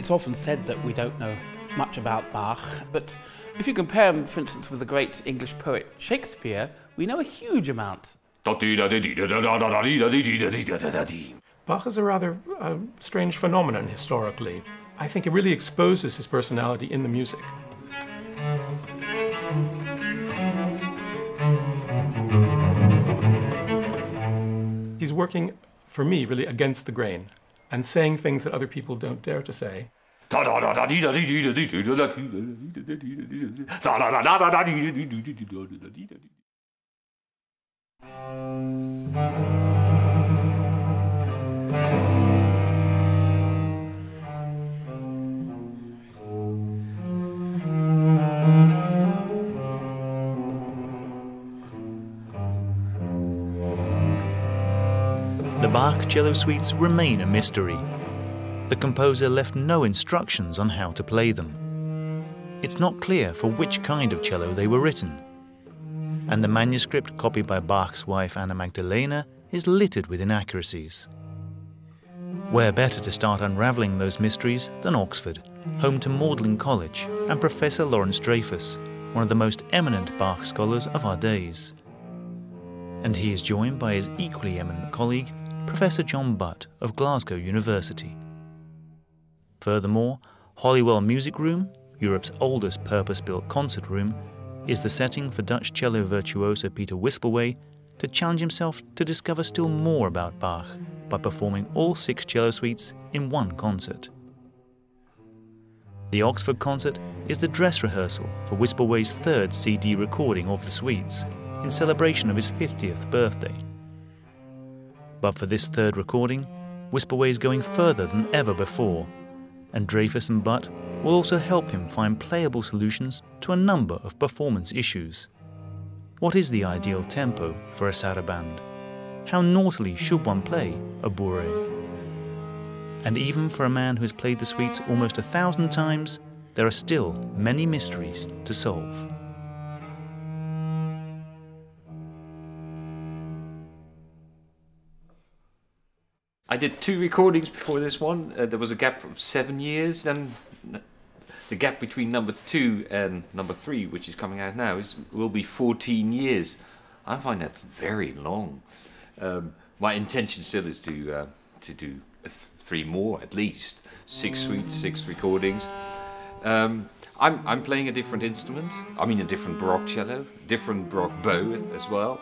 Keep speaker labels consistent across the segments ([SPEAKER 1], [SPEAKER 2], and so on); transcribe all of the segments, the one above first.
[SPEAKER 1] It's often said that we don't know much about Bach, but if you compare him, for instance, with the great English poet Shakespeare, we know a huge amount.
[SPEAKER 2] Bach is a rather strange phenomenon historically. I think it really exposes his personality in the music. He's working, for me, really against the grain and saying things that other people don't dare to say.
[SPEAKER 3] The Bach cello suites remain a mystery. The composer left no instructions on how to play them. It's not clear for which kind of cello they were written. And the manuscript copied by Bach's wife Anna Magdalena is littered with inaccuracies. Where better to start unravelling those mysteries than Oxford, home to Magdalen College and Professor Lawrence Dreyfus, one of the most eminent Bach scholars of our days. And he is joined by his equally eminent colleague, Professor John Butt of Glasgow University. Furthermore, Holywell Music Room, Europe's oldest purpose-built concert room, is the setting for Dutch cello virtuoso Pieter Wispelwey to challenge himself to discover still more about Bach by performing all 6 cello suites in one concert. The Oxford concert is the dress rehearsal for Wispelwey's 3rd CD recording of the suites, in celebration of his 50th birthday. But for this 3rd recording, Wispelwey is going further than ever before, and Dreyfus and Butt will also help him find playable solutions to a number of performance issues. What is the ideal tempo for a saraband? How naughtily should one play a bourrée? And even for a man who has played the suites almost 1,000 times, there are still many mysteries to solve.
[SPEAKER 4] I did 2 recordings before this one. There was a gap of 7 years. Then the gap between number 2 and number 3, which is coming out now, will be 14 years. I find that very long. My intention still is to do 3 more at least. 6 suites, 6 recordings. I'm playing a different instrument. I mean a different Baroque cello, different Baroque bow as well.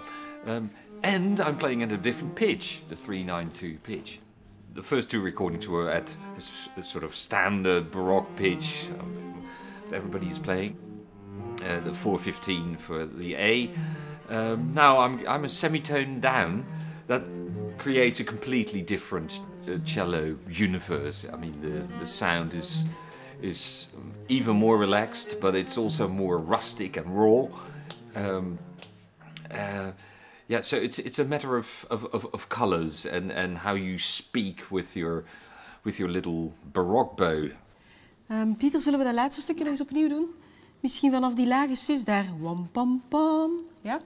[SPEAKER 4] And I'm playing at a different pitch, the 392 pitch. The first 2 recordings were at a sort of standard Baroque pitch that everybody is playing, the 415 for the A. Now I'm a semitone down that creates a completely different cello universe. I mean, the sound is even more relaxed, but it's also more rustic and raw. Yeah, so it's a matter of colours and how you speak with your little Baroque bow.
[SPEAKER 5] Pieter, zullen we dat laatste stukje nog eens opnieuw doen? Misschien vanaf die lage cis daar. Wam pam pam. Ja?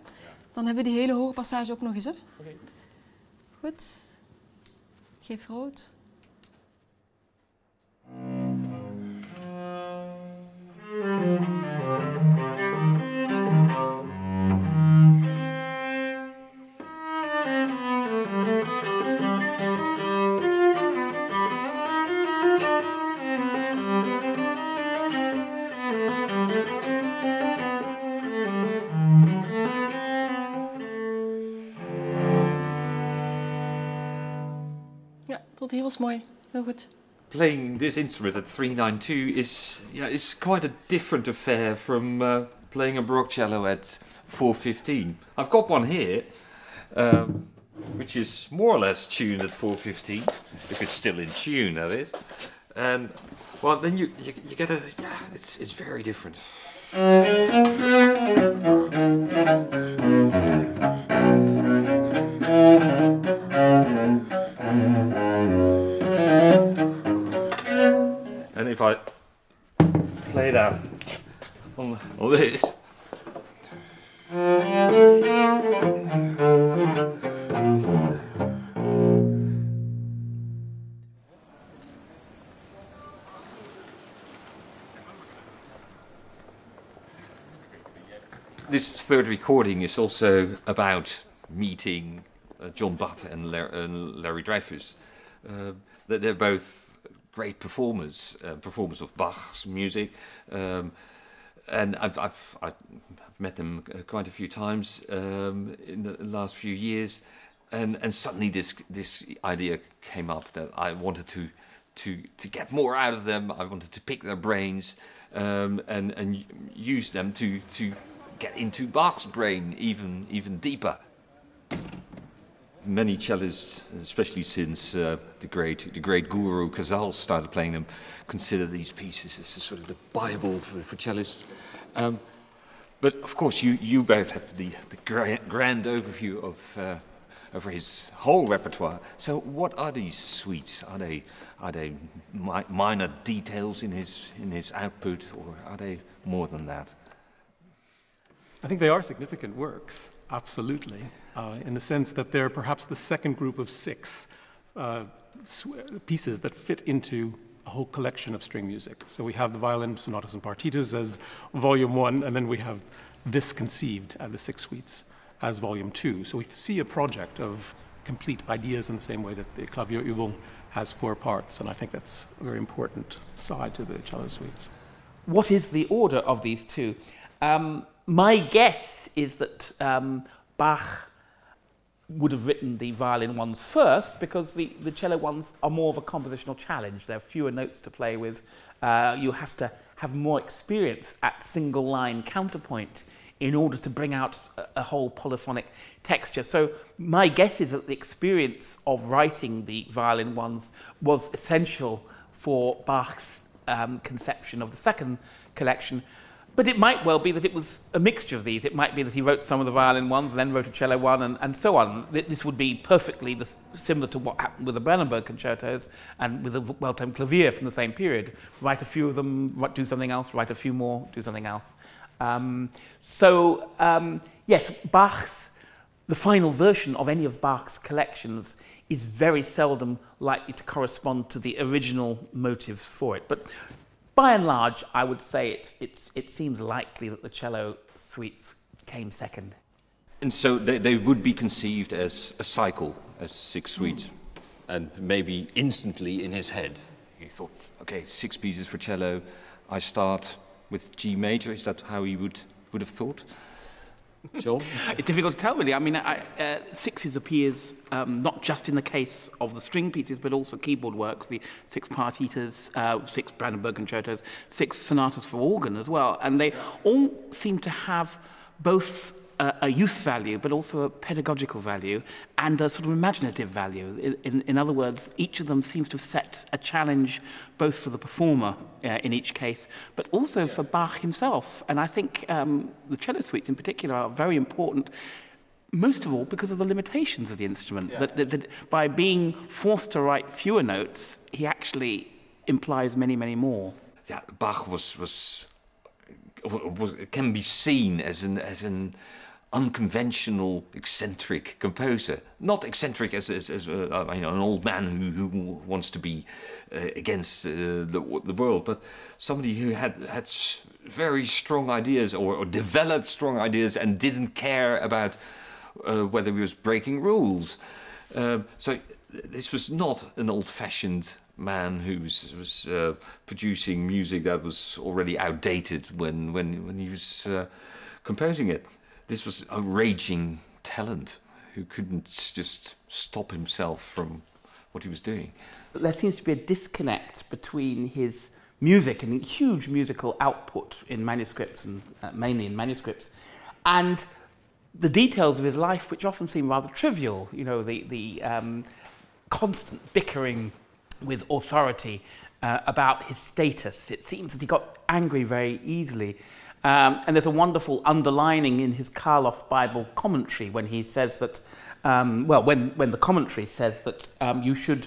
[SPEAKER 5] Dan hebben we die hele hoge passage ook nog eens, hè? Okay. Goed. Geef rood. Tot hier was mooi. Heel goed.
[SPEAKER 4] Playing this instrument at 392 is quite a different affair from playing a Baroque cello at 415. I've got one here, which is more or less tuned at 415, if it's still in tune, that is. And well, then you get a it's very different. And if I play that on this, This third recording is also about meeting John Butt and Larry Dreyfus. That they're both great performers, performers of Bach's music, and I've met them quite a few times in the last few years, and suddenly this idea came up that I wanted to get more out of them. I wanted to pick their brains and use them to get into Bach's brain even deeper. Many cellists, especially since the great guru Casals started playing them, consider these pieces as sort of the Bible for cellists. But of course, you both have the grand overview of his whole repertoire. So, what are these suites? Are they minor details in his output, or are they more than that?
[SPEAKER 2] I think they are significant works, absolutely, in the sense that they're perhaps the second group of 6 pieces that fit into a whole collection of string music. So we have the violin sonatas and partitas as volume 1, and then we have this conceived as the 6 suites as volume 2. So we see a project of complete ideas in the same way that the Klavierübung has 4 parts, and I think that's a very important side to the cello suites.
[SPEAKER 1] What is the order of these two? My guess is that Bach would have written the violin ones first, because the cello ones are more of a compositional challenge. There are fewer notes to play with. You have to have more experience at single line counterpoint in order to bring out a whole polyphonic texture. So my guess is that the experience of writing the violin ones was essential for Bach's conception of the second collection. But it might well be that it was a mixture of these. It might be that he wrote some of the violin ones and then wrote a cello one and so on. This would be perfectly similar to what happened with the Brandenburg concertos and with the well-timed clavier from the same period. Write a few of them, do something else, write a few more, do something else. Yes, the final version of any of Bach's collections is very seldom likely to correspond to the original motives for it. But by and large, I would say it seems likely that the cello suites came second.
[SPEAKER 4] And so they would be conceived as a cycle, as 6 suites, and maybe instantly in his head. He thought, okay, 6 pieces for cello, I start with G major. Is that how he would have thought? John?
[SPEAKER 1] It's difficult to tell, really. I mean, 6s appears not just in the case of the string pieces, but also keyboard works, the 6 partitas, 6 Brandenburg concertos, 6 sonatas for organ as well. And they all seem to have both a use value, but also a pedagogical value and a sort of imaginative value. In other words, each of them seems to have set a challenge both for the performer in each case, but also for Bach himself. And I think the cello suites in particular are very important, most of all because of the limitations of the instrument. Yeah. That by being forced to write fewer notes, he actually implies many, many more.
[SPEAKER 4] Yeah, Bach can be seen as an unconventional, eccentric composer. Not eccentric as an old man who wants to be against the world, but somebody who had very strong ideas or developed strong ideas and didn't care about whether he was breaking rules. So this was not an old-fashioned man who was producing music that was already outdated when he was composing it. This was a raging talent who couldn't just stop himself from what he was doing.
[SPEAKER 1] There seems to be a disconnect between his music and huge musical output in manuscripts, and mainly in manuscripts, and the details of his life, which often seem rather trivial. You know, the constant bickering with authority about his status. It seems that he got angry very easily. And there's a wonderful underlining in his Karloff Bible commentary when he says that, when the commentary says that you should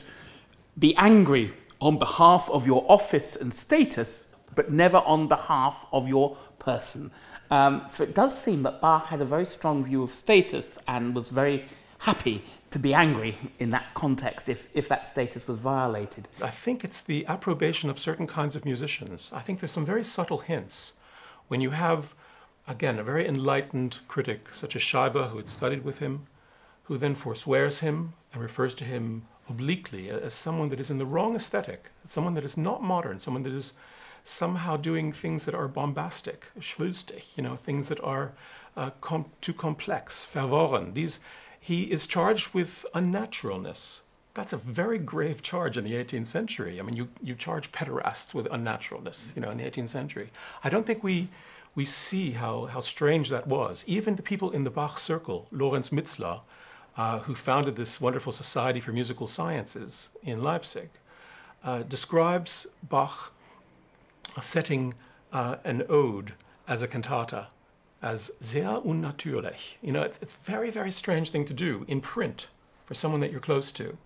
[SPEAKER 1] be angry on behalf of your office and status, but never on behalf of your person. So it does seem that Bach had a very strong view of status and was very happy to be angry in that context if that status was violated.
[SPEAKER 2] I think it's the approbation of certain kinds of musicians. I think there's some very subtle hints. When you have again, a very enlightened critic, such as Scheibe, who had studied with him, who then forswears him and refers to him obliquely as someone that is in the wrong aesthetic, someone that is not modern, someone that is somehow doing things that are bombastic, schwülstig, things that are too complex, verworren. He is charged with unnaturalness. That's a very grave charge in the 18th century. I mean, you charge pederasts with unnaturalness, in the 18th century. I don't think we see how strange that was. Even the people in the Bach circle, Lorenz Mitzler, who founded this wonderful Society for Musical Sciences in Leipzig, describes Bach setting an ode as a cantata as sehr unnatürlich. It's a very, very strange thing to do in print for someone that you're close to.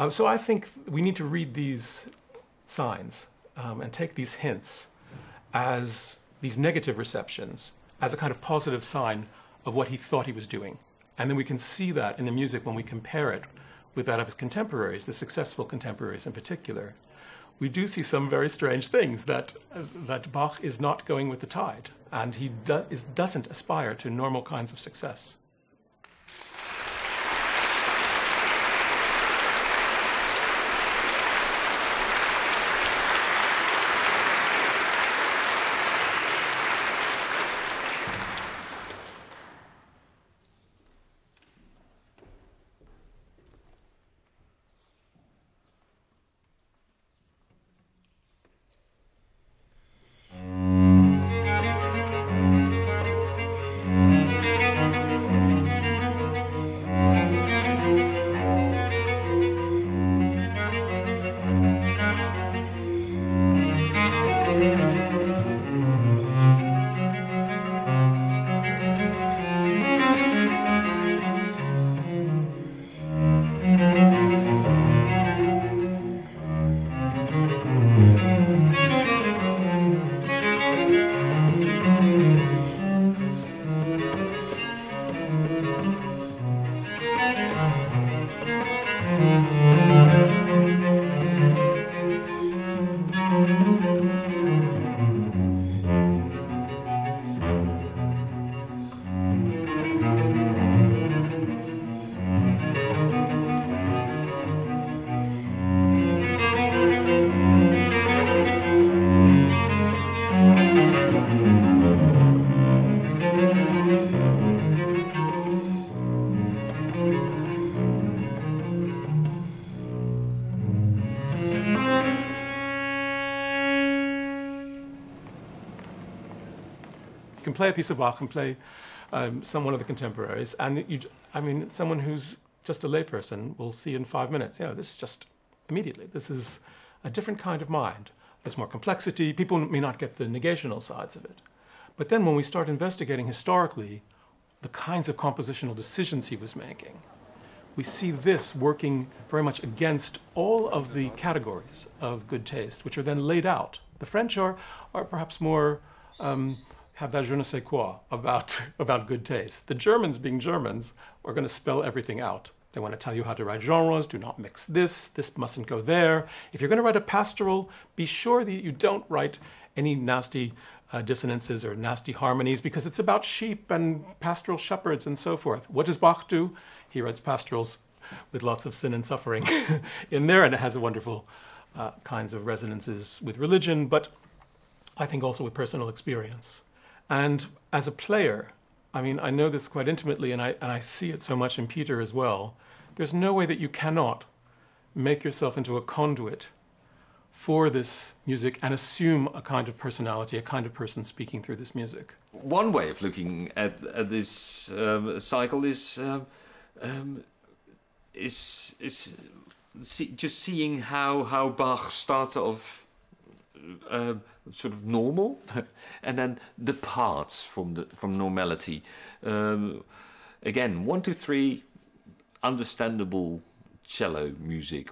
[SPEAKER 2] So I think we need to read these signs and take these hints as these negative receptions as a kind of positive sign of what he thought he was doing. And then we can see that in the music when we compare it with that of his contemporaries, the successful contemporaries in particular. We do see some very strange things, that Bach is not going with the tide, and he doesn't aspire to normal kinds of success. You can play a piece of Bach and play one of the contemporaries, and someone who's just a layperson will see in 5 minutes, this is just immediately. This is a different kind of mind. There's more complexity. People may not get the negational sides of it. But then when we start investigating historically the kinds of compositional decisions he was making, we see this working very much against all of the categories of good taste, which are then laid out. The French are perhaps more, have that je ne sais quoi about good taste. The Germans, being Germans, are going to spell everything out. They want to tell you how to write genres, do not mix this mustn't go there. If you're going to write a pastoral, be sure that you don't write any nasty dissonances or nasty harmonies, because it's about sheep and pastoral shepherds and so forth. What does Bach do? He writes pastorals with lots of sin and suffering in there, and it has a wonderful kinds of resonances with religion, but I think also with personal experience. And as a player, I know this quite intimately, and I see it so much in Pieter as well. There's no way that you cannot make yourself into a conduit for this music and assume a kind of personality, a kind of person speaking through this music.
[SPEAKER 4] One way of looking at this cycle is just seeing how Bach starts off sort of normal and then departs from normality. Again, 1, 2, 3, understandable cello music.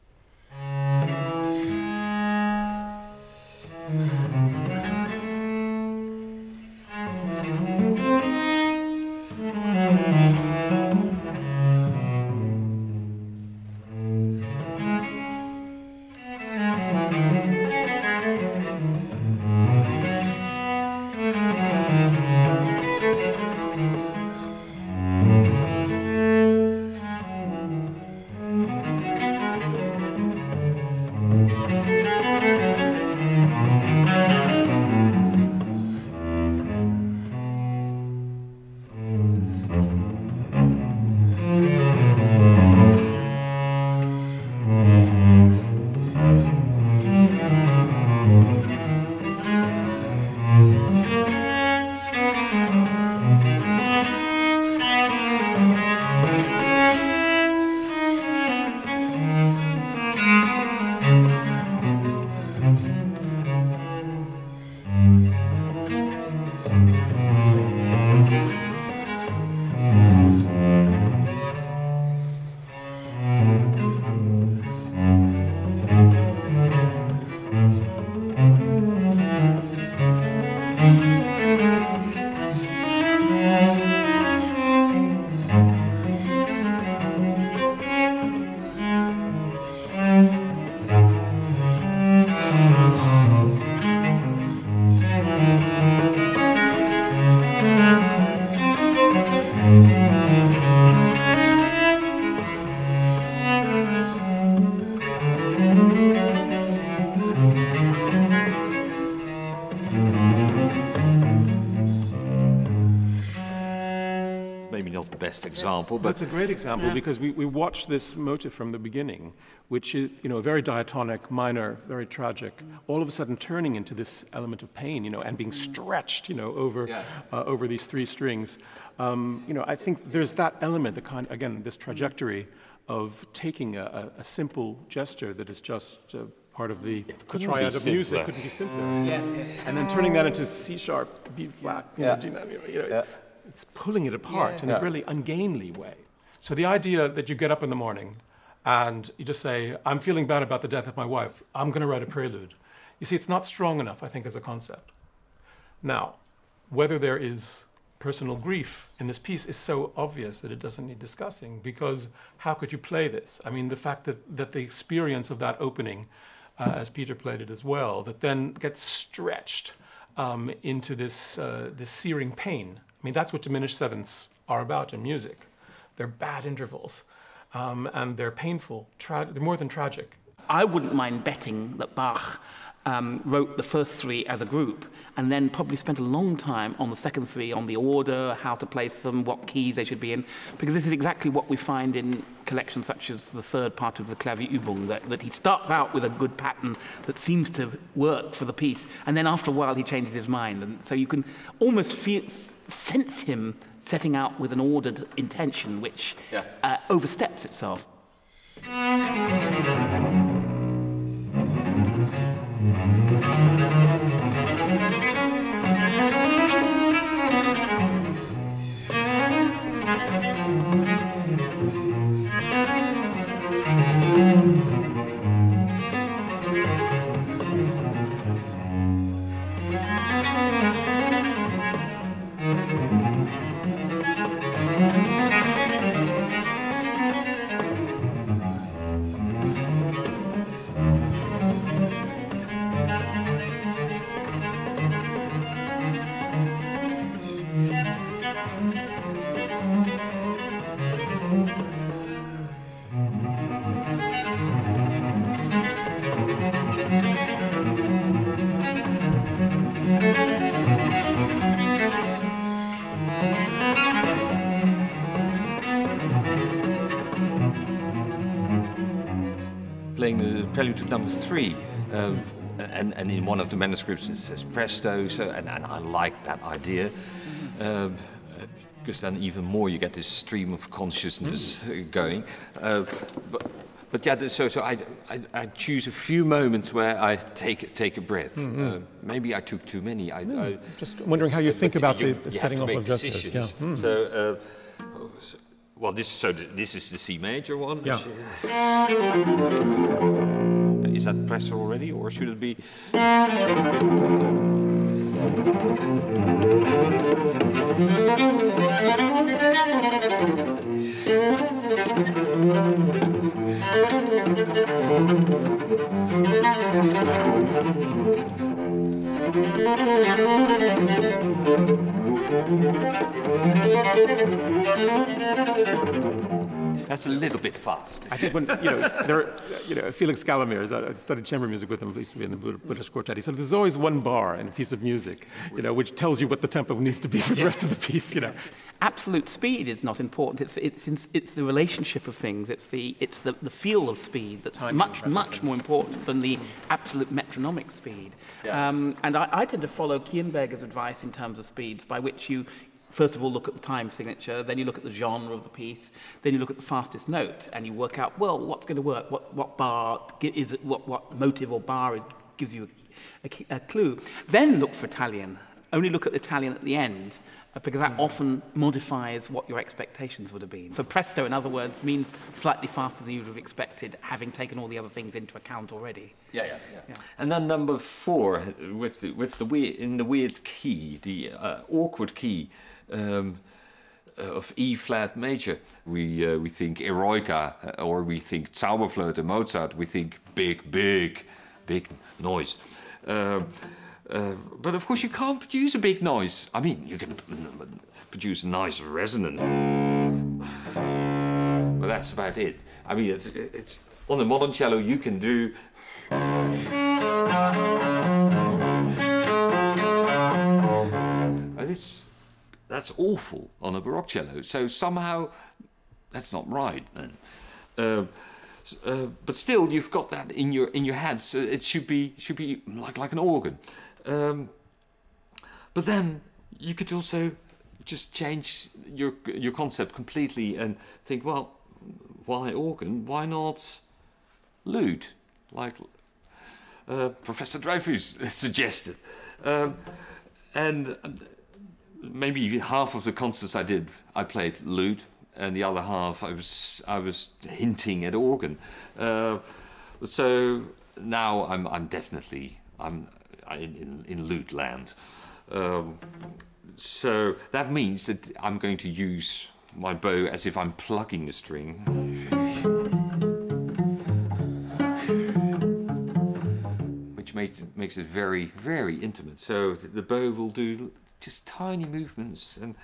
[SPEAKER 4] example. But
[SPEAKER 2] that's a great example because we watch this motive from the beginning, which is, you know, very diatonic, minor, very tragic, all of a sudden turning into this element of pain, you know, and being stretched, you know, over these three strings. You know, I think there's that element, the kind, again, this trajectory of taking a simple gesture that is just part of the triad of music, couldn't be simpler.
[SPEAKER 1] Yes, yes.
[SPEAKER 2] And then turning that into C sharp, B flat, you know, it's pulling it apart in a really ungainly way. So the idea that you get up in the morning and you just say, I'm feeling bad about the death of my wife, I'm going to write a prelude. You see, it's not strong enough, I think, as a concept. Now, whether there is personal grief in this piece is so obvious that it doesn't need discussing, because how could you play this? I mean, the fact that the experience of that opening, as Pieter played it as well, that then gets stretched into this searing pain. I mean, that's what diminished sevenths are about in music. They're bad intervals, and they're painful, they're more than tragic.
[SPEAKER 1] I wouldn't mind betting that Bach wrote the first three as a group and then probably spent a long time on the second three, on the order, how to place them, what keys they should be in, because this is exactly what we find in collections such as the third part of the Klavierübung, that he starts out with a good pattern that seems to work for the piece, and then after a while he changes his mind. And so you can almost sense him setting out with an ordered intention which oversteps itself.
[SPEAKER 4] Playing the prelude to number 3, and in one of the manuscripts it says presto, so, and I like that idea, because then even more you get this stream of consciousness going. But yeah, so I choose a few moments where I take a breath. Maybe I took too many.
[SPEAKER 2] Just wondering how you think about the setting up of gestures. Yeah.
[SPEAKER 4] So, well, this is the C major one.
[SPEAKER 2] Yeah.
[SPEAKER 4] Is that presto already, or should it be? That's a little bit fast.
[SPEAKER 2] I think when, Felix Galimir, I studied chamber music with him, he used to be in the Budapest Quartet. He said there's always one bar in a piece of music, which tells you what the tempo needs to be for the rest of the piece,
[SPEAKER 1] Absolute speed is not important. It's the relationship of things. It's the feel of speed that's much more important than the absolute metronomic speed. Yeah. And I tend to follow Kienberger's advice in terms of speeds, by which you first of all look at the time signature, then you look at the genre of the piece, then you look at the fastest note, and you work out, well, what's going to work, what bar is it, what motive or bar gives you a clue. Then look for Italian. Only look at the Italian at the end, because that often modifies what your expectations would have been. So presto, in other words, means slightly faster than you would have expected, having taken all the other things into account already. Yeah.
[SPEAKER 4] And then number 4, with the weird, in the weird key, the awkward key of E flat major. We think Eroica, or we think Zauberflöte, Mozart. We think big noise. But of course you can't produce a big noise. I mean, you can produce a nice resonant, but that's about it. I mean, it's on the modern cello you can do. that's awful on a Baroque cello. So somehow that's not right then. But still, you've got that in your head. So it should be like an organ. But then you could also just change your concept completely and think, well, why organ? Why not lute? Like Professor Dreyfus suggested. And maybe half of the concerts I played lute, and the other half I was hinting at organ. So now I'm definitely in lute land. So that means that I'm going to use my bow as if I'm plucking a string. Which makes it very, very intimate. So the bow will do just tiny movements and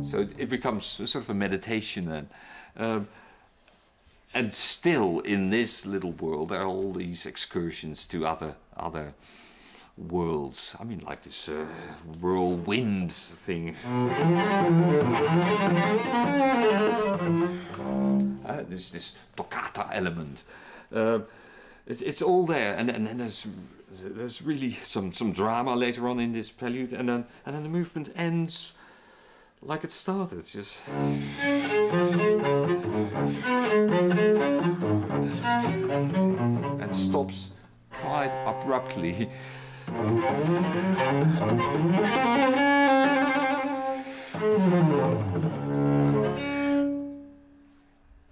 [SPEAKER 4] so it becomes sort of a meditation then. And still in this little world there are all these excursions to other worlds. I mean, like this whirlwind thing. There's this toccata element. It's all there, and then there's really some drama later on in this prelude, and then the movement ends like it started, just. And stops quite abruptly.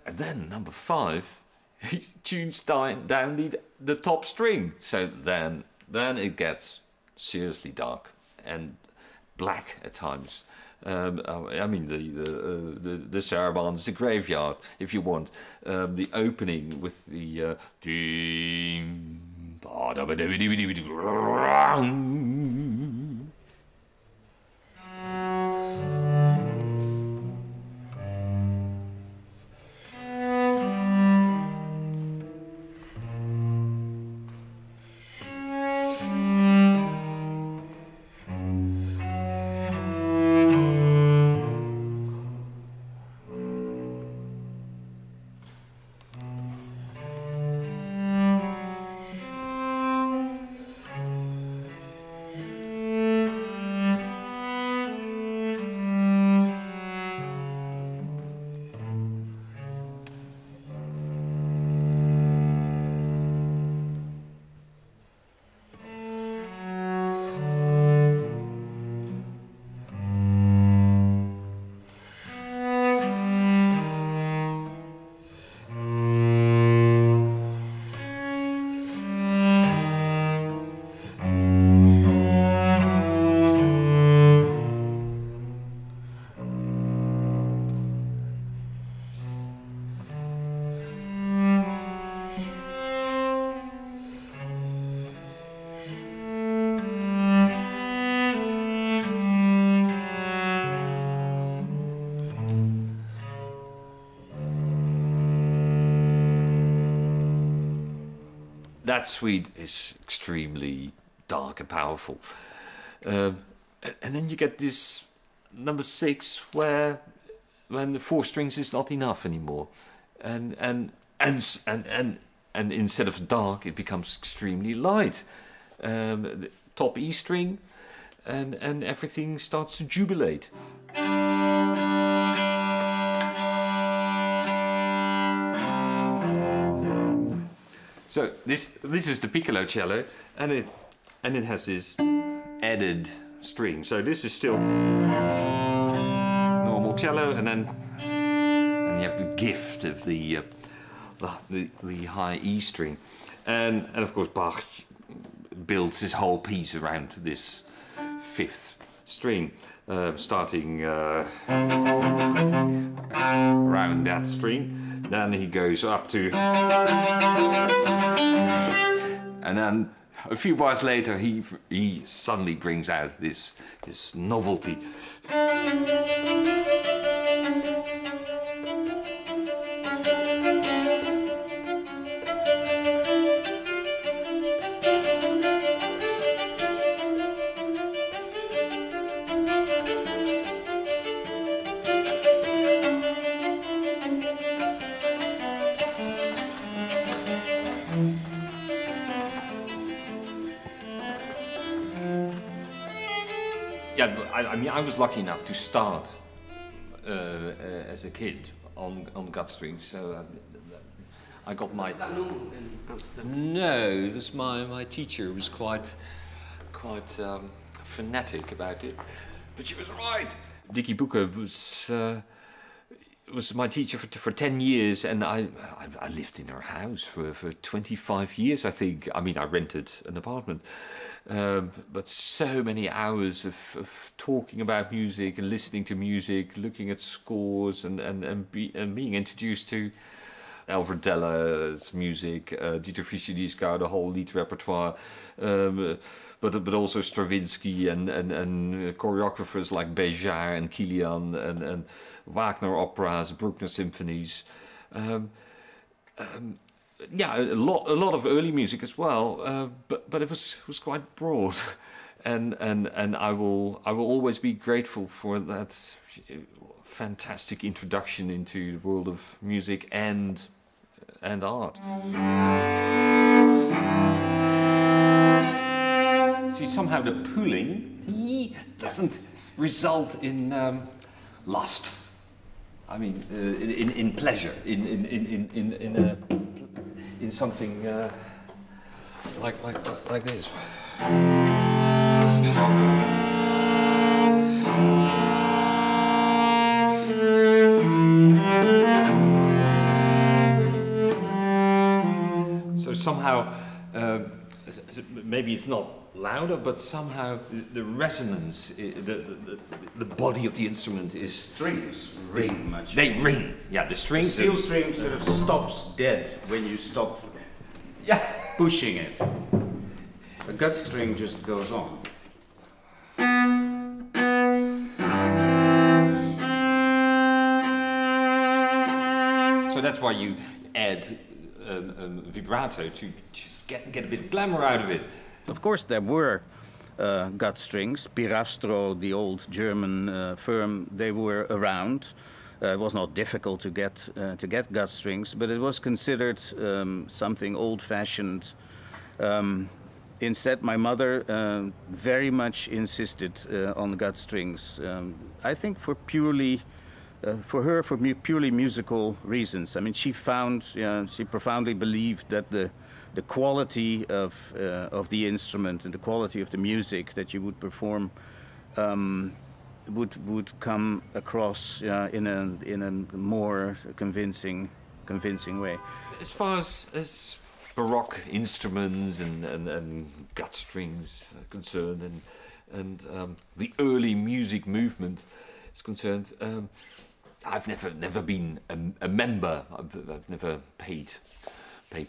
[SPEAKER 4] And then number 5, he tunes down the top string. So then it gets seriously dark and black at times. I mean, the saraband is a graveyard, if you want. The opening with the that suite is extremely dark and powerful. And then you get this number 6 when the 4 strings is not enough anymore, and instead of dark it becomes extremely light. The top E string, and everything starts to jubilate. So this is the piccolo cello, and it has this added string. So this is still normal cello, and then you have the gift of the high E string, and of course Bach builds his whole piece around this 5th string, starting around that string. Then he goes up to, and then a few bars later he suddenly brings out this novelty. Yeah, I mean, I was lucky enough to start as a kid on gut strings, so I got my. No, this my teacher was quite fanatic about it, but she was right. Dickie Booker was my teacher for 10 years, and I lived in her house for 25 years, I think. I mean, I rented an apartment, but so many hours of talking about music and listening to music, looking at scores, and being introduced to Alfred Deller's music, Dieter Fischer-Dieskau, the whole Lied repertoire, but also Stravinsky and choreographers like Béjart and Kilian and Wagner operas, Bruckner symphonies. Yeah, a lot of early music as well, but it was quite broad, and I will always be grateful for that fantastic introduction into the world of music and art. See, somehow the pulling doesn't result in lust. I mean, in pleasure, in something like this. So somehow, maybe it's not louder, but somehow the resonance, the body of the instrument is
[SPEAKER 6] strings ring much.
[SPEAKER 4] They ring. Yeah, the strings.
[SPEAKER 6] The steel string sort of stops dead when you stop pushing it. A gut string just goes on.
[SPEAKER 4] So that's why you add vibrato to just get a bit of glamour out of it.
[SPEAKER 6] Of course, there were gut strings. Pirastro, the old German firm, they were around. It was not difficult to get gut strings, but it was considered something old-fashioned. Instead, my mother very much insisted on gut strings. I think for purely musical reasons. I mean, she profoundly believed that the quality of the instrument and the quality of the music that you would perform would come across in a more convincing way.
[SPEAKER 4] As far as Baroque instruments and gut strings are concerned, and the early music movement is concerned, I've never been a member. I've never paid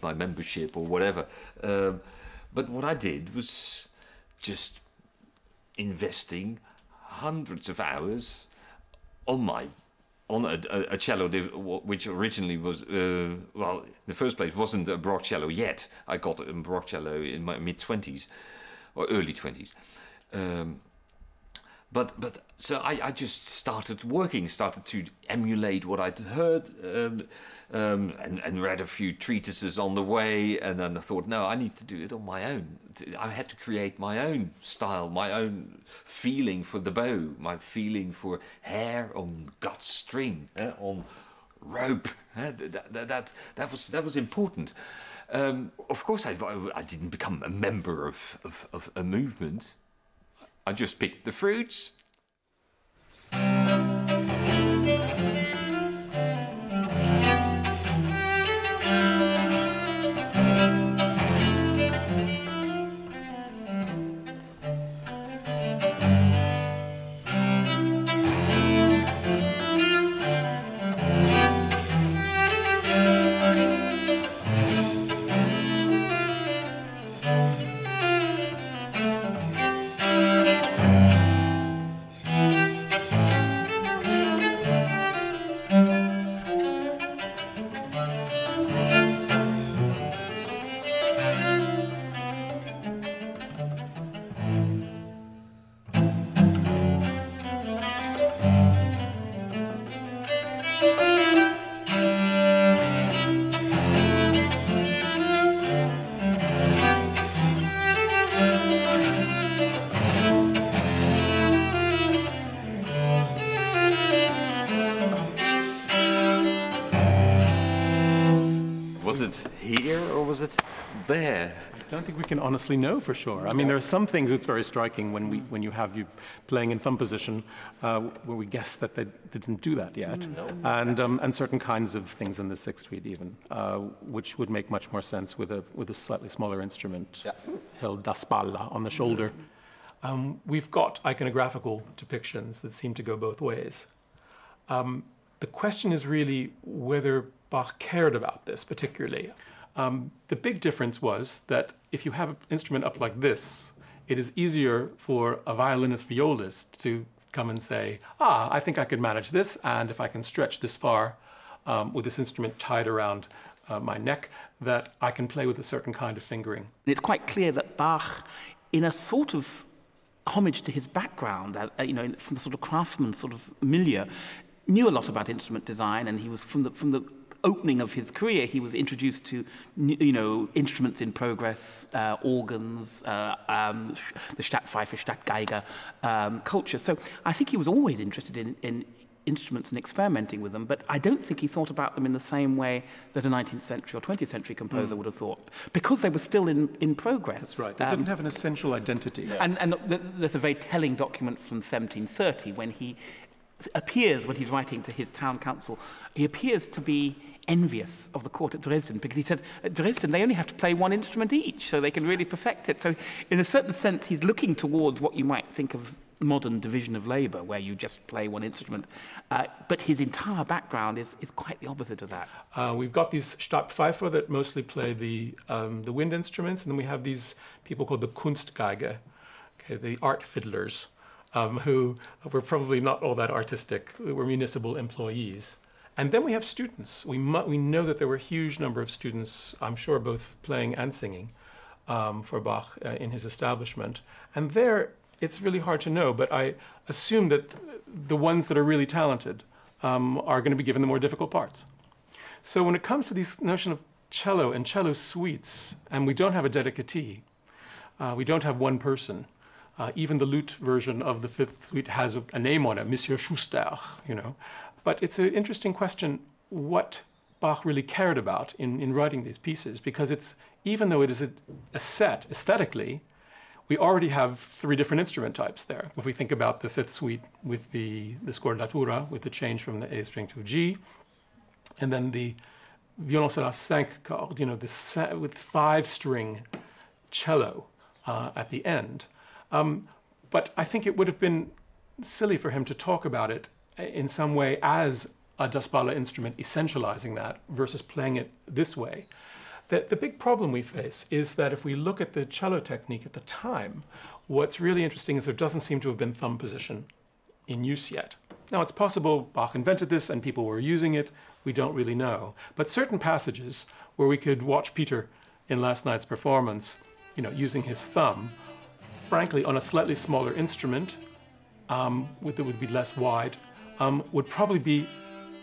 [SPEAKER 4] my membership or whatever. But what I did was just investing hundreds of hours on a cello which originally was well, in the first place wasn't a Baroque cello yet. I got a Baroque cello in my mid-20s or early 20s. But so I just started to emulate what I'd heard, and read a few treatises on the way, and then I thought, no, I need to do it on my own. I had to create my own style, my own feeling for the bow, my feeling for hair on gut string, on rope. That was important. Of course, I didn't become a member of a movement. I just picked the fruits. there?
[SPEAKER 2] I don't think we can honestly know for sure. I mean, there are some things that's very striking when you have you playing in thumb position, where we guess that they didn't do that yet, and certain kinds of things in the sixth suite even, which would make much more sense with a slightly smaller instrument held da spalla on the shoulder. We've got iconographical depictions that seem to go both ways. The question is really whether Bach cared about this particularly. The big difference was that if you have an instrument up like this, it is easier for a violinist violist to come and say, I think I could manage this, and if I can stretch this far with this instrument tied around my neck, that I can play with a certain kind of fingering.
[SPEAKER 1] It's quite clear that Bach, in a sort of homage to his background, from the sort of craftsman sort of milieu, knew a lot about instrument design, and he was from the opening of his career, he was introduced to instruments in progress, organs, the Stadtpfeife, Stadtgeige culture. So I think he was always interested in instruments and experimenting with them, but I don't think he thought about them in the same way that a 19th century or 20th century composer would have thought, because they were still in progress.
[SPEAKER 2] That's right. They didn't have an essential identity.
[SPEAKER 1] Yeah. And there's a very telling document from 1730 when he appears, when he's writing to his town council, he appears to be envious of the court at Dresden, because he says at Dresden they only have to play one instrument each, so they can really perfect it. So in a certain sense he's looking towards what you might think of modern division of labour, where you just play one instrument, but his entire background is quite the opposite of that.
[SPEAKER 2] We've got these Stadtpfeifer that mostly play the wind instruments, and then we have these people called the Kunstgeige, okay, the art fiddlers, who were probably not all that artistic, were municipal employees. And then we have students. We know that there were a huge number of students, I'm sure both playing and singing, for Bach in his establishment. And there, it's really hard to know, but I assume that the ones that are really talented are going to be given the more difficult parts. So when it comes to this notion of cello and cello suites, and we don't have a dedicatee, we don't have one person. Even the lute version of the fifth suite has a name on it, Monsieur Schuster, But it's an interesting question what Bach really cared about in writing these pieces, because it's, even though it is a set aesthetically, we already have 3 different instrument types there. If we think about the fifth suite with the scordatura, with the change from the A string to G, and then the violoncelle à 5 cordes, with 5-string cello at the end. But I think it would have been silly for him to talk about it in some way as a da spalla instrument, essentializing that, versus playing it this way. The big problem we face is that if we look at the cello technique at the time, what's really interesting is there doesn't seem to have been thumb position in use yet. Now, it's possible Bach invented this and people were using it. We don't really know. But certain passages where we could watch Pieter in last night's performance, using his thumb, frankly, on a slightly smaller instrument, that would be less wide, would probably be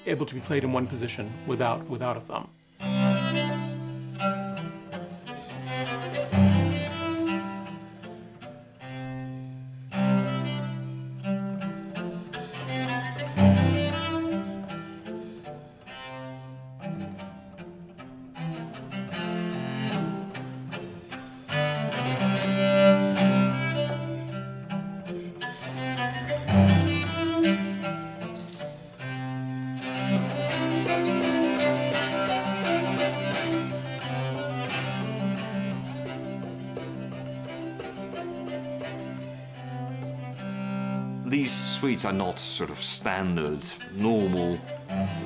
[SPEAKER 2] able to be played in one position without a thumb.
[SPEAKER 4] These suites are not sort of standard, normal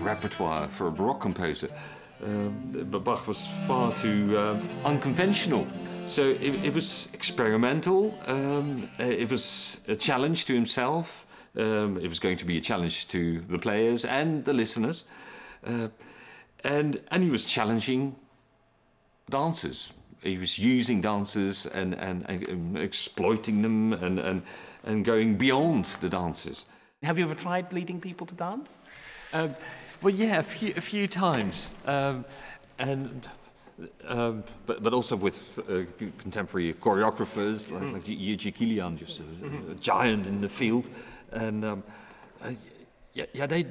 [SPEAKER 4] repertoire for a Baroque composer. But Bach was far too unconventional. So it was experimental, it was a challenge to himself, it was going to be a challenge to the players and the listeners. And he was challenging dancers. He was using dancers and exploiting them and going beyond the dancers.
[SPEAKER 1] Have you ever tried leading people to dance?
[SPEAKER 4] Well, yeah, a few times, but also with contemporary choreographers like Jiří Kilian, just a giant in the field, and Yeah, they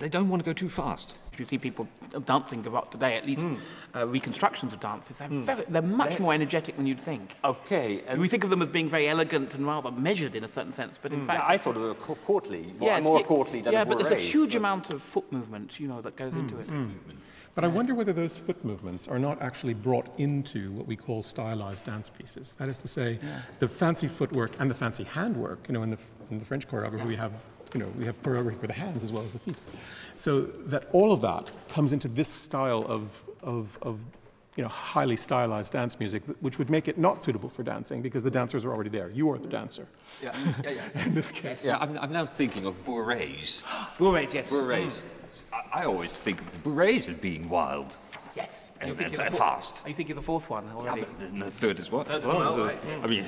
[SPEAKER 4] don't want to go too fast.
[SPEAKER 1] You see people dancing Gavotte today, at least reconstructions of dances, they're much more energetic than you'd think.
[SPEAKER 4] Okay. And
[SPEAKER 1] We think of them as being very elegant and rather measured in a certain sense, but in fact...
[SPEAKER 4] I thought they were courtly,
[SPEAKER 1] yes,
[SPEAKER 4] more courtly than a
[SPEAKER 1] but there's a
[SPEAKER 4] bourrée,
[SPEAKER 1] huge amount of foot movement, you know, that goes into it.
[SPEAKER 2] But I wonder whether those foot movements are not actually brought into what we call stylized dance pieces. That is to say, the fancy footwork and the fancy handwork. You know, in the French choreography, we have choreography for the hands as well as the feet. So that all of that comes into this style of highly stylized dance music, which would make it not suitable for dancing because the dancers are already there. You are the dancer.
[SPEAKER 4] Yeah.
[SPEAKER 2] In this case.
[SPEAKER 4] Yeah, I'm now thinking of bourrées.
[SPEAKER 1] Bourrées, yes.
[SPEAKER 4] Bourrées. I always think of the bourrées as being wild.
[SPEAKER 1] Yes.
[SPEAKER 4] And fast.
[SPEAKER 1] Are you thinking of the fourth one already?
[SPEAKER 4] Yeah, but the third as well.
[SPEAKER 1] Right.
[SPEAKER 4] I mean...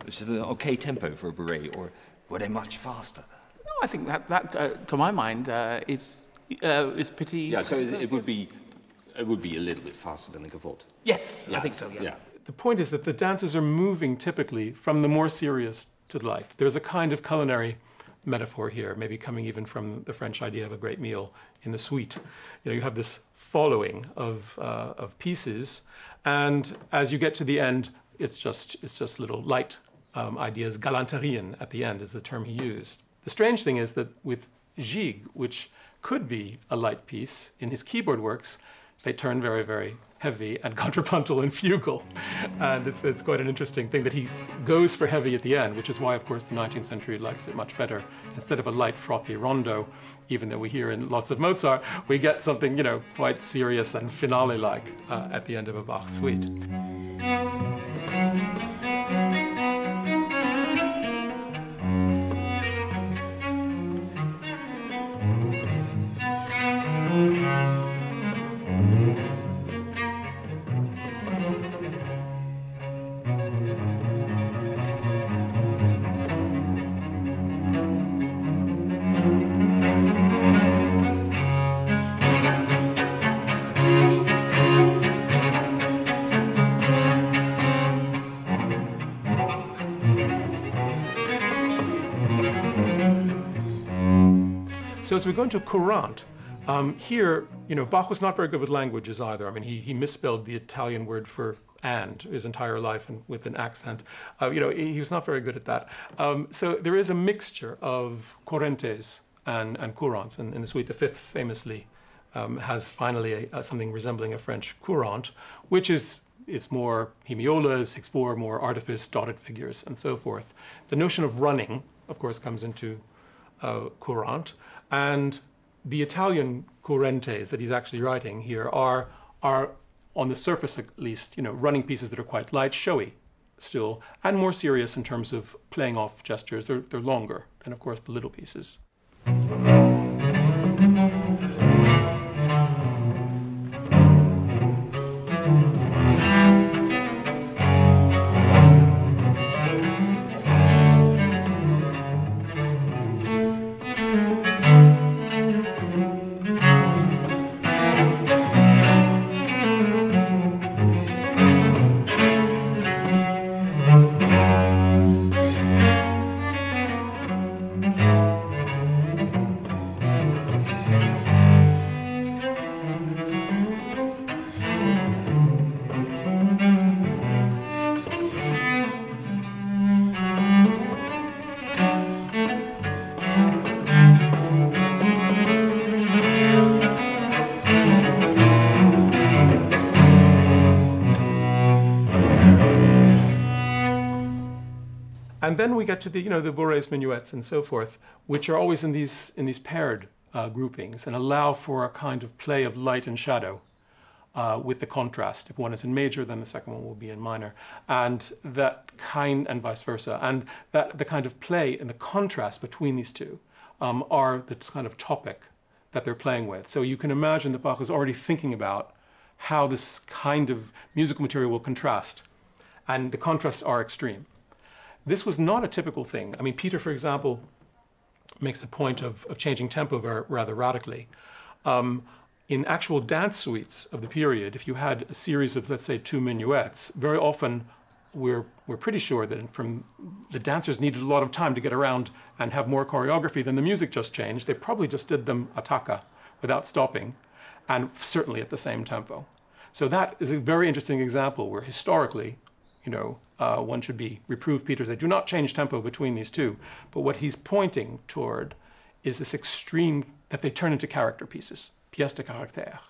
[SPEAKER 4] Is it an okay tempo for a bourrée, or were they much faster?
[SPEAKER 1] No, I think that to my mind, is pretty...
[SPEAKER 4] Yeah, so it would be a little bit faster than a gavotte.
[SPEAKER 1] Yes, I think so, yeah.
[SPEAKER 2] The point is that the dances are moving typically from the more serious to the light. There's a kind of culinary metaphor here, maybe coming even from the French idea of a great meal in the suite. You know, you have this following of pieces, and as you get to the end, it's just little light ideas. Galanterien at the end is the term he used. The strange thing is that with gigue, which could be a light piece, in his keyboard works, they turn very, very heavy and contrapuntal and fugal. And it's quite an interesting thing that he goes for heavy at the end, which is why, of course, the 19th century likes it much better. Instead of a light, frothy rondo, even though we hear in lots of Mozart, we get something, you know, quite serious and finale-like at the end of a Bach suite. So as we go into courante, here, you know, Bach was not very good with languages either. I mean, he misspelled the Italian word for and his entire life and with an accent. You know, he was not very good at that. So there is a mixture of correntes and courantes. And in the suite, the fifth famously has finally something resembling a French courante, which is more hemiolas, 6/4, more artifice, dotted figures, and so forth. The notion of running, of course, comes into courante. And the Italian correntes that he's actually writing here are on the surface at least, you know, running pieces that are quite light, showy still, and more serious in terms of playing off gestures. They're longer than, of course, the little pieces. And then we get to the, you know, the bourrées, minuets, and so forth, which are always in these paired groupings and allow for a kind of play of light and shadow with the contrast. If one is in major, then the second one will be in minor, and that kind, and vice versa, and that the kind of play and the contrast between these two are the kind of topic that they're playing with. So you can imagine that Bach is already thinking about how this kind of musical material will contrast, and the contrasts are extreme. This was not a typical thing. I mean, Pieter, for example, makes a point of changing tempo rather radically. You in actual dance suites of the period, if you had a series of, let's say, 2 minuets, very often we're pretty sure that from the dancers needed a lot of time to get around and have more choreography than the music just changed. They probably just did them attacca without stopping, and certainly at the same tempo. So that is a very interesting example where historically, one should be reproved Pieters. They do not change tempo between these two, but what he's pointing toward is this extreme that they turn into character pieces, pièces de caractère.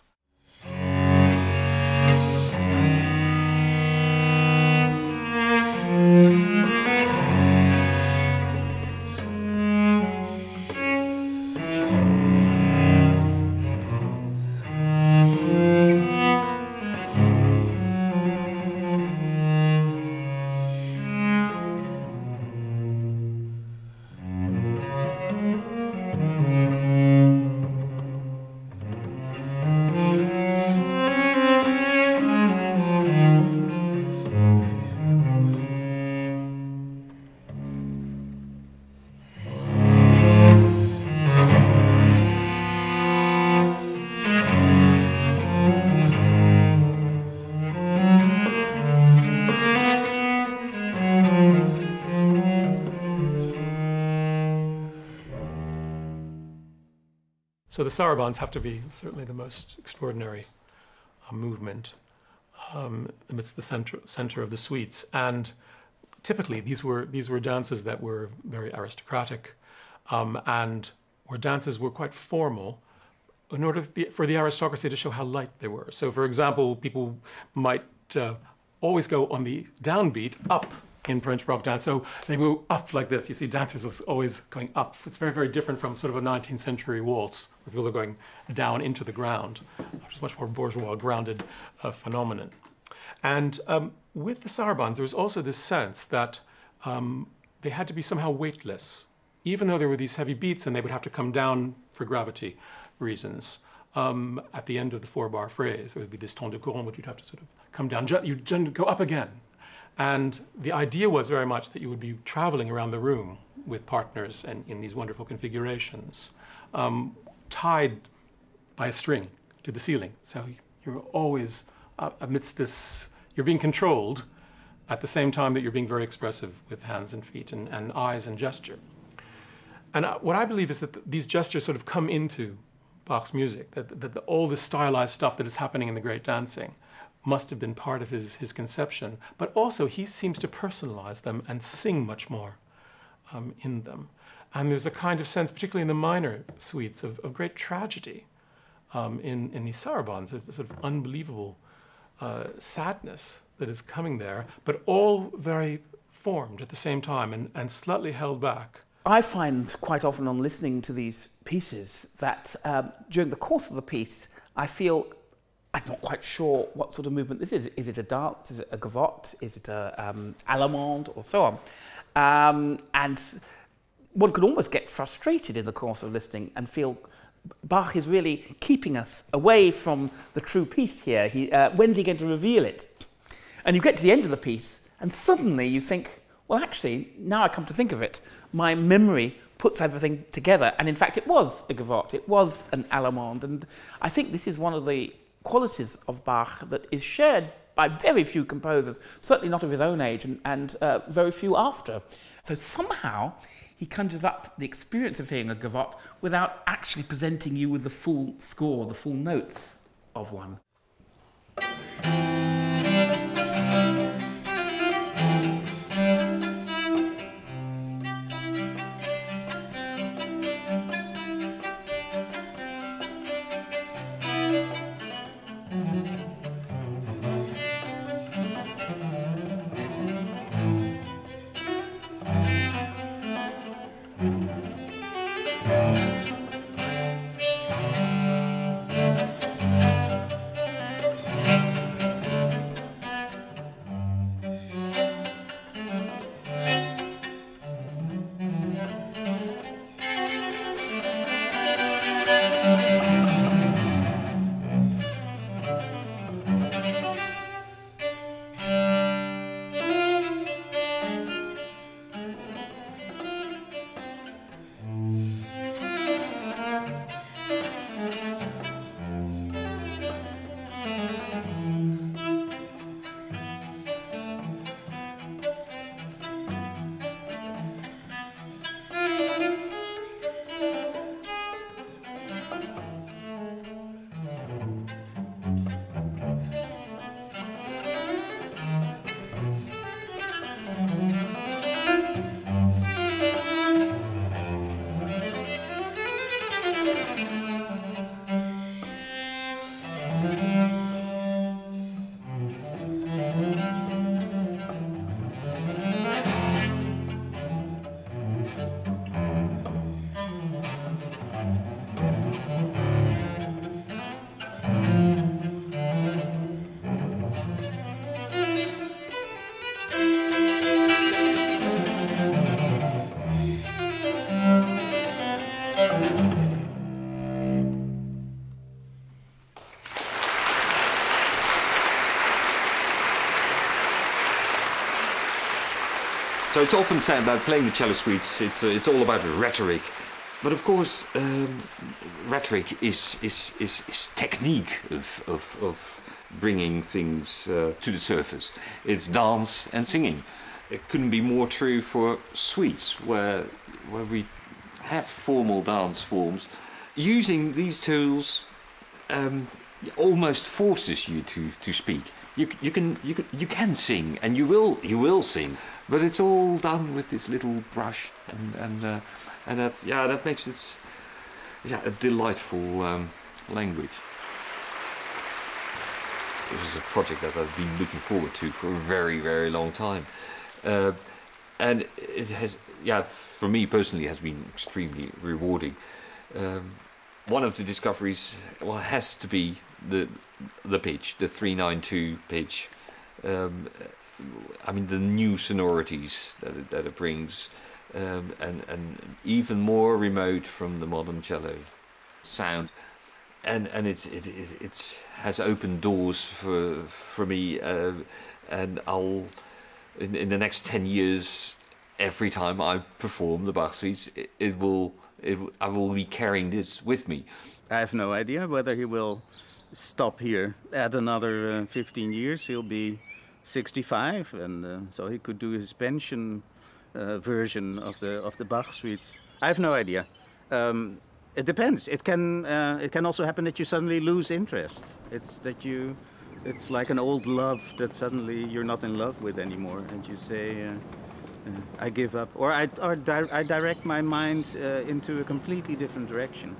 [SPEAKER 2] So the sarabands have to be certainly the most extraordinary movement amidst the center of the suites. And typically these were dances that were very aristocratic and where dances were quite formal in order for the aristocracy to show how light they were. So for example, people might always go on the downbeat up in French Baroque dance. So they move up like this. You see dancers is always going up. It's very, very different from sort of a 19th century waltz where people are going down into the ground, which is much more bourgeois, grounded phenomenon. And with the sarabands, there was also this sense that they had to be somehow weightless, even though there were these heavy beats and they would have to come down for gravity reasons. At the end of the 4-bar phrase, there would be this ton de courant, which you'd have to sort of come down, you'd go up again. And the idea was very much that you would be traveling around the room with partners and in these wonderful configurations, tied by a string to the ceiling. So you're always amidst this, you're being controlled at the same time that you're being very expressive with hands and feet and eyes and gesture. And what I believe is that these gestures sort of come into Bach's music, that all this stylized stuff that is happening in the great dancing must have been part of his conception, but also he seems to personalize them and sing much more in them. And there's a kind of sense, particularly in the minor suites, of great tragedy in these sarabands, a sort of unbelievable sadness that is coming there, but all very formed at the same time and slightly held back.
[SPEAKER 1] I find quite often on listening to these pieces that during the course of the piece, I feel I'm not quite sure what sort of movement this is. Is it a dance? Is it a gavotte? Is it a allemande or so on? And one could almost get frustrated in the course of listening and feel Bach is really keeping us away from the true piece here. When's he going to reveal it? And you get to the end of the piece and suddenly you think, well, actually, now I come to think of it, my memory puts everything together. And in fact, it was a gavotte, it was an allemande. And I think this is one of the qualities of Bach that is shared by very few composers, certainly not of his own age and very few after. So somehow he conjures up the experience of hearing a gavotte without actually presenting you with the full score, the full notes of one.
[SPEAKER 4] So it's often said that playing the cello suites, it's all about rhetoric. But of course, rhetoric is technique of bringing things to the surface. It's dance and singing. It couldn't be more true for suites, where we have formal dance forms. Using these tools almost forces you to speak. You can sing, and you will sing, but it's all done with this little brush, and that makes it a delightful language. It was a project that I've been looking forward to for a very long time, and it has, for me personally, has been extremely rewarding. One of the discoveries, has to be the pitch, the 392 pitch. I mean, the new sonorities that it brings, and even more remote from the modern cello sound, and it has opened doors for me, and I'll in the next 10 years, every time I perform the Bach suites, I will be carrying this with me.
[SPEAKER 6] I have no idea whether he will stop here. Add another 15 years, he'll be 65, and so he could do his pension version of the Bach suites. I have no idea. It depends. It can also happen that you suddenly lose interest. It's like an old love that suddenly you're not in love with anymore, and you say, I give up, or I direct my mind into a completely different direction.